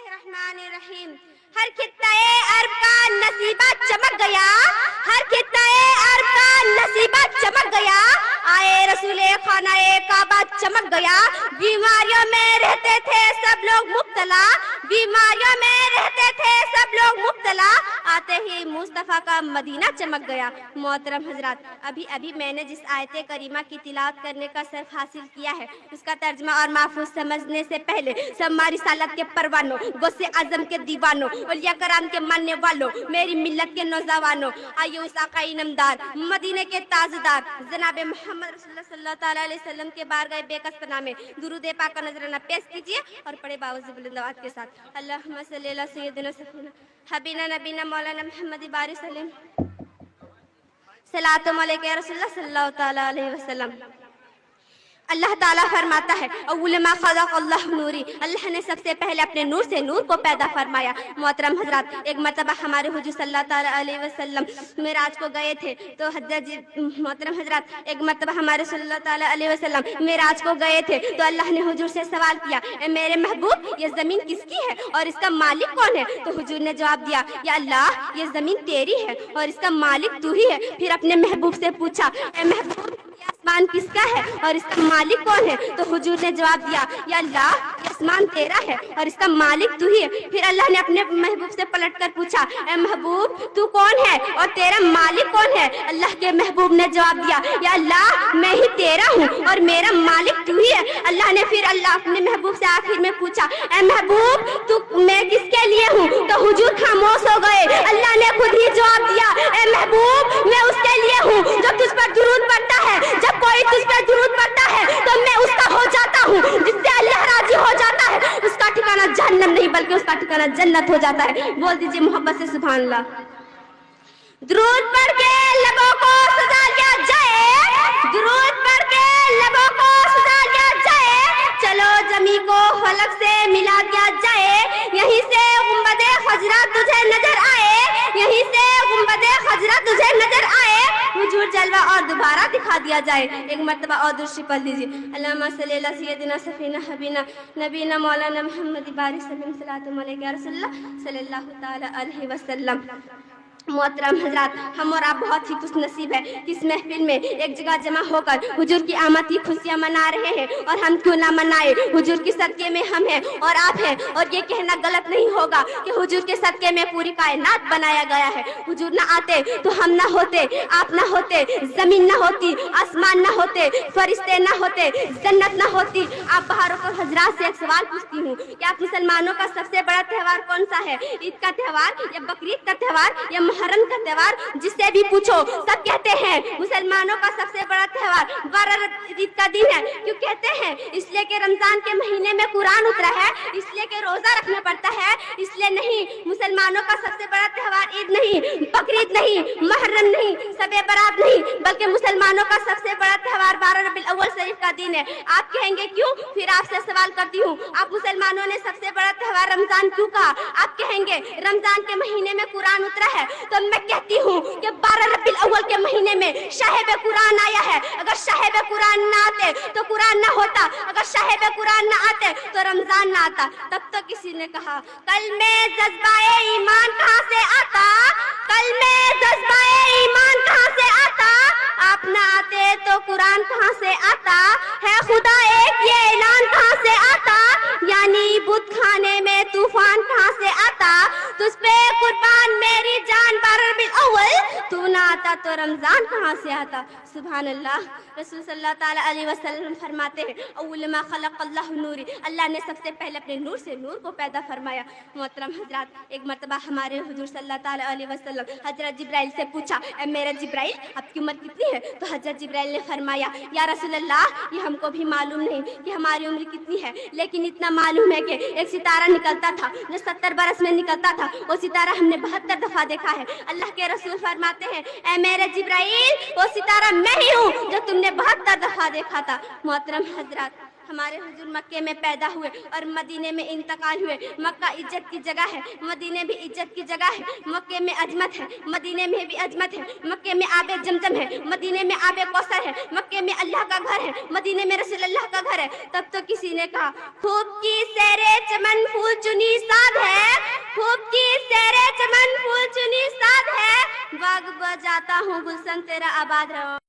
الرحمن الرحیم. ہر خطہ عرب کا نصیبہ چمک گیا, ہر خطہ عرب کا نصیبہ چمک گیا, آئے رسول خانہ کعبہ چمک گیا. بیماریوں میں رہتے تھے سب لوگ مبتلا, بیماریوں میں رہتے تھے سب لوگ مبتلا, آتے ہی مصطفیٰ کا مدینہ چمک گیا. محترم حضرات, ابھی میں نے جس آیت کریمہ کی تلاوت کرنے کا شرف حاصل کیا ہے, اس کا ترجمہ اور محفوظ سمجھنے سے پہلے سب رسالت کے پروانوں, غوث اعظم کے دیوانوں, اولیاء کرام کے ماننے والوں, میری ملت کے نوجوانوں, آئیے اس آقا انعامدار مدینے کے تاجدار جناب محمد رسول اللہ صلی اللہ تعالیٰ علیہ وسلم کے بارگاہ بیکس پناہ میں درود پاک کا نذرانہ پیش کیجیے اور پڑھے باوجود بلند آواز کے ساتھ اللہم صلی علی سیدنا سفینا حبینا نبینا مولانا محمد بارک وسلم. صلاۃ علیک یا رسول اللہ صلی اللہ تعالیٰ علیہ وسلم. اللہ تعالیٰ فرماتا ہے اول ما خلق اللہ نوری, اللہ نے سب سے پہلے اپنے نور سے نور کو پیدا فرمایا. محترم حضرات, ایک مرتبہ ہمارے حضور صلی اللہ تعالیٰ علیہ وسلم معراج کو گئے تھے تو محترم حضرات, ایک مرتبہ ہمارے صلی اللہ تعالیٰ علیہ وسلم معراج کو گئے تھے تو اللہ نے حضور سے سوال کیا, اے میرے محبوب یہ زمین کس کی ہے اور اس کا مالک کون ہے؟ تو حضور نے جواب دیا, یا اللہ یہ زمین تیری ہے اور اس کا مالک تو ہی ہے. پھر اپنے محبوب سے پوچھا, اے محبوب آسمان کس کا ہے اور اس کا مالک کون ہے؟ تو حضور نے جواب دیا, یا اللہ یہ آسمان تیرا ہے اور اس کا مالک تو ہی ہے. پھر اللہ نے اپنے محبوب سے پلٹ کر پوچھا, اے محبوب تو کون ہے اور تیرا مالک کون ہے؟ اللہ کے محبوب نے جواب دیا, یا اللہ میں ہی تیرا ہوں اور میرا مالک تو ہی ہے. اللہ نے پھر اپنے محبوب سے آخر میں پوچھا, اے محبوب تو میں کس کے لیے ہوں؟ تو حضور خاموش ہو گئے. اللہ نے خود ہی جواب دیا, اے محبوب میں اس کے لیے ہوں جو تجھ پر درود پڑھتا ہے. جب کوئی تجھ پر درود پڑھتا ہے تو میں اس کا ہو جاتا ہوں, جس سے اللہ راضی ہو جاتا ہے. اس کا ٹھکانہ جہنم نہیں بلکہ اس کا ٹھکانہ جنت ہو جاتا ہے. بول دیجئے محبت سے سبحان اللہ. درود پڑھ کے لبوں کو سجا لیا جائے, درود پڑھ کے لبوں کو سجا لیا جائے, چلو زمین کو فلک سے ملا دیا جائے. یہیں سے گنبد خضرا تجھے نظر آئے, یہیں سے گنبد خضرا تجھے نظر آئے. حضور جلوہ اور دوبارہ دکھا دیا جائے. ایک مرتبہ اور درود پڑھ لیجیے. اللہم صلی علی سیدنا سفینا حبینا نبینا مولانا محمد بارک وسلم. صلاۃ علیک یا رسول اللہ صلی اللہ تعالیٰ علیہ وسلم. محترم حضرات, ہم اور آپ بہت ہی خوش نصیب ہے کہ اس محفل میں ایک جگہ جمع ہو کر حضور کی آمد کی خوشیاں منا رہے ہیں. اور ہم کیوں نہ منائے, حضور کی صدقے میں ہم ہیں اور آپ ہیں. اور یہ کہنا غلط نہیں ہوگا کہ حضور کے صدقے میں پوری کائنات بنایا گیا ہے. حضور نہ آتے تو ہم نہ ہوتے, آپ نہ ہوتے, زمین نہ ہوتی, آسمان نہ ہوتے, فرشتے نہ ہوتے, جنت نہ ہوتی. آپ بہاروں کو حضرات سے ایک سوال پوچھتی ہوں کہ آپ مسلمانوں کا سب سے بڑا تہوار کون سا ہے؟ عید کا تہوار یا بقرعید کا تہوار یا محرم کا تہوار؟ جس سے بھی پوچھو سب کہتے ہیں مسلمانوں کا سب سے بڑا تہوار 12 عید کا دن ہے. کیوں کہتے ہیں؟ اس لیے کہ رمضان کے مہینے میں قرآن اترا ہے, اس لیے کہ روزہ رکھنا پڑتا ہے. اس لیے نہیں, مسلمانوں کا سب سے بڑا تہوار عید نہیں, بقرعید نہیں, محرم نہیں, شب برات نہیں, بلکہ مسلمانوں کا سب سے بڑا تہوار 12 ربیع الاول شریف کا دن ہے. آپ کہیں گے کیوں؟ پھر آپ سے سوال کرتی ہوں, آپ مسلمانوں نے سب سے بڑا تہوار رمضان کیوں کہا؟ آپ کہیں گے رمضان کے مہینے میں قرآن اترا ہے. تو میں کہتی ہوں کہ 12 ربیع الاول کے مہینے میں شاہب قرآن آیا ہے. اگر شاہب قرآن نہ آتے تو قرآن نہ ہوتا, اگر شاہب قرآن نہ آتے تو رمضان نہ آتا. تب تو کسی نے کہا کل میں جذبہ ایمان کہاں سے آتا, کل میں جذبہ ایمان کہاں سے آتا, آپ نہ آتے تو قرآن کہاں سے آتا, ہے خدا ایک یہ اعلان کہاں سے آتا, یعنی بت خانے میں طوفان کہاں سے آتا, تجھ پہ قربان میری جان 12 ربیع الاول, تو نہ آتا تو رمضان کہاں سے آتا. سبحان اللہ. رسول صلی اللہ تعالیٰ علیہ وسلم فرماتے ہیں اول ما خلق اللہ نوری, اللہ نے سب سے پہلے اپنے نور سے نور کو پیدا فرمایا. محترم حضرات, ایک مرتبہ ہمارے حضور صلی اللہ تعالیٰ علیہ وسلم حضرت جبرائیل سے پوچھا, اے میرے جبرائیل آپ کی عمر کتنی ہے؟ تو حضرت جبرائیل نے فرمایا, یا رسول اللہ یہ ہم کو بھی معلوم نہیں کہ ہماری عمر کتنی ہے, لیکن اتنا معلوم ہے کہ ایک ستارہ نکلتا تھا جو 70 برس میں نکلتا تھا, وہ ستارہ ہم نے 72 دفعہ دیکھا ہے. اللہ کے رسول فرماتے ہیں, اے میرے جبرائیل وہ ستارہ میں ہی ہوں جو تم نے 72 دفعہ دیکھا تھا. محترم حضرات, ہمارے حضور مکے میں پیدا ہوئے اور مدینے میں انتقال ہوئے. مکہ عزت کی جگہ ہے, مدینے بھی عزت کی جگہ ہے. مکے میں عظمت ہے, مدینے میں بھی عظمت ہے. مکے میں آب زمزم ہے, مدینے میں آب کوثر ہے. مکے میں اللہ کا گھر ہے, مدینے میں رسول اللہ کا گھر ہے. تب تو کسی نے کہا خوب کی سیرے چمن پھول چنی ساد ہے, خوب کی سیرے چمن پھول چنی ساد ہے, باغ بجاتا ہوں گلشن تیرا آباد رہو.